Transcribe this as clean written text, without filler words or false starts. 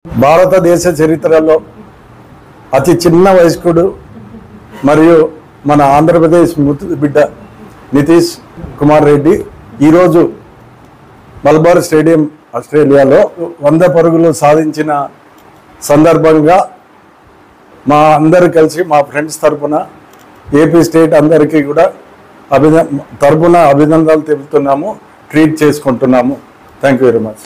భారతదేశ చరిత్రలో అతి చిన్న వయస్కుడు మరియు మన ఆంధ్రప్రదేశ్ ముద్దు బిడ్డ నితీష్ కుమార్ రెడ్డి ఈరోజు మల్బార్ స్టేడియం ఆస్ట్రేలియాలో 100 పరుగులు సాధించిన సందర్భంగా మా అందరు కలిసి మా ఫ్రెండ్స్ తరపున ఏపీ స్టేట్ అందరికీ కూడా అభినందనలు తెలుపుతున్నాము, ట్రీట్ చేసుకుంటున్నాము. Thank you very much.